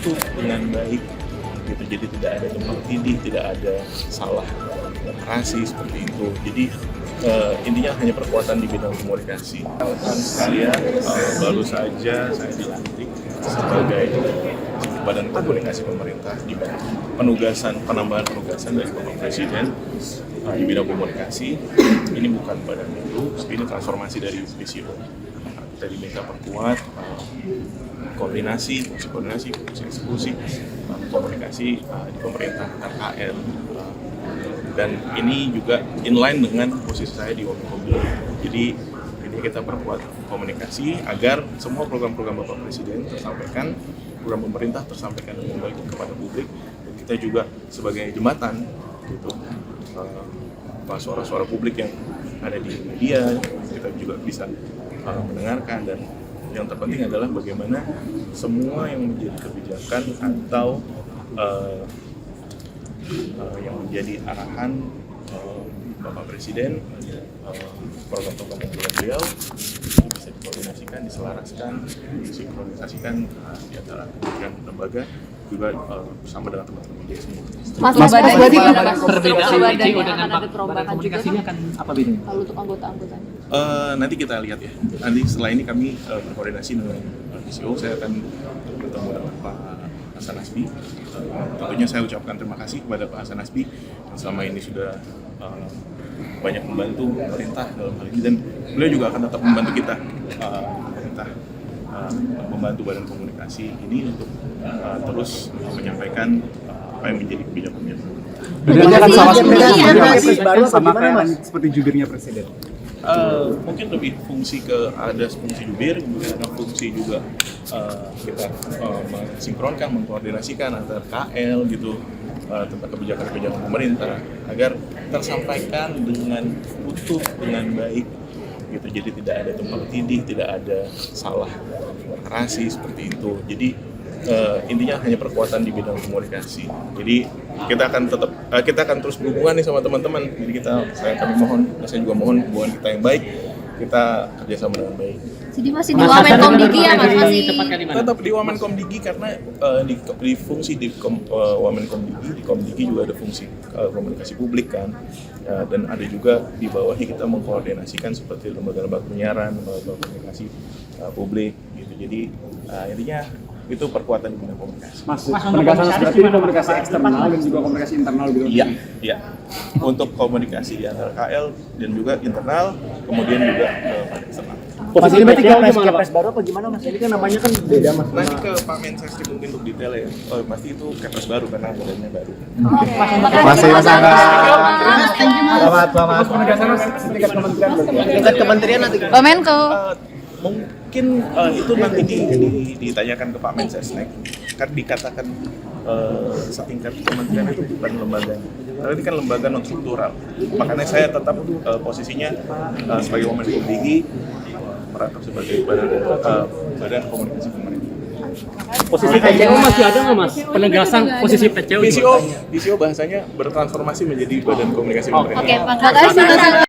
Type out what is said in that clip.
utuh dengan baik gitu. Jadi tidak ada tumpang tindih, tidak ada salah narasi seperti itu. Jadi intinya hanya perkuatan di bidang komunikasi. Rekan sekalian, baru saja saya dilantik sebagai Badan Komunikasi Pemerintah di penambahan penugasan dari Bapak Presiden di bidang komunikasi. Ini bukan badan baru, ini transformasi dari PCO. Kita diminta perkuat koordinasi, fungsi eksekusi, komunikasi di pemerintah RKL. Dan ini juga inline dengan posisi saya di Wamenkomdigi. Jadi ini kita perkuat komunikasi agar semua program-program Bapak Presiden tersampaikan, program pemerintah tersampaikan dengan baik kepada publik. Dan kita juga sebagai jembatan gitu, suara-suara publik yang ada di media kita juga bisa mendengarkan. Dan yang terpenting adalah bagaimana semua yang menjadi kebijakan atau yang menjadi arahan Bapak Presiden, program-program beliau bisa dikoordinasikan, diselaraskan, disinkronisasikan di antara kementerian lembaga juga bersama dengan teman-teman media semua. Mas berarti perbedaan PCO dengan Badan Komunikasinya akan apa bedanya? Kalau untuk anggota-anggotanya? Nanti kita lihat ya. Nanti setelah ini kami berkoordinasi dengan PCO, saya akan bertemu dengan Pak Hasan Nasbi. Tentunya saya ucapkan terima kasih kepada Pak Hasan Nasbi yang selama ini sudah banyak membantu pemerintah dalam hal ini, dan beliau juga akan tetap membantu kita, pemerintah membantu Badan Komunikasi ini untuk terus menyampaikan apa yang menjadi kebijakannya. Bedanya kan sama seperti jubirnya Presiden. Mungkin lebih fungsi ada fungsi jubir, kemudian ada fungsi juga kita mensinkronkan, mengkoordinasikan antara KL gitu tentang kebijakan-kebijakan pemerintah agar tersampaikan dengan utuh, dengan baik gitu. Jadi tidak ada tumpang tindih, tidak ada salah narasi seperti itu. Jadi intinya hanya perkuatan di bidang komunikasi. Jadi kita akan terus berhubungan nih sama teman-teman. Jadi kami mohon, saya juga mohon hubungan kita yang baik, kita kerjasama dengan baik. Jadi masih di Wamenkomdigi ya Mas? Masih tetap di Wamenkomdigi karena di fungsi di Wamenkomdigi, di Komdigi juga ada fungsi komunikasi publik kan, dan ada juga di bawahnya kita mengkoordinasikan seperti lembaga-lembaga penyiaran, lembaga komunikasi publik gitu. Jadi intinya itu perkuatan di bidang komunikasi. Mas, penegasan berarti komunikasi eksternal dan juga komunikasi internal gitu. Iya. Untuk komunikasi di antara KL dan juga internal, kemudian juga eksternal. Mas, ini berarti Kepres baru apa gimana Mas? Ini kan namanya kan beda Mas. Nanti ke Pak Mensesnek mungkin untuk detail ya. Pasti itu Kepres baru karena badannya baru. Masih Angga. Selamat. Penegasan setingkat kementerian. Tingkat kementerian nanti. Wamenko. Mungkin itu nanti ditanyakan ke Pak Mensesnek. Kan dikatakan setingkat kementerian itu bukan lembaga. Karena ini kan lembaga non struktural. Makanya saya tetap posisinya sebagai Wamenkomdigi merangkap sebagai badan komunikasi pemerintah. Posisi PCO masih ada nggak Mas? Penegasan posisi PCO? PCO bahasanya bertransformasi menjadi badan komunikasi pemerintah. Oke, Pak. Makasih.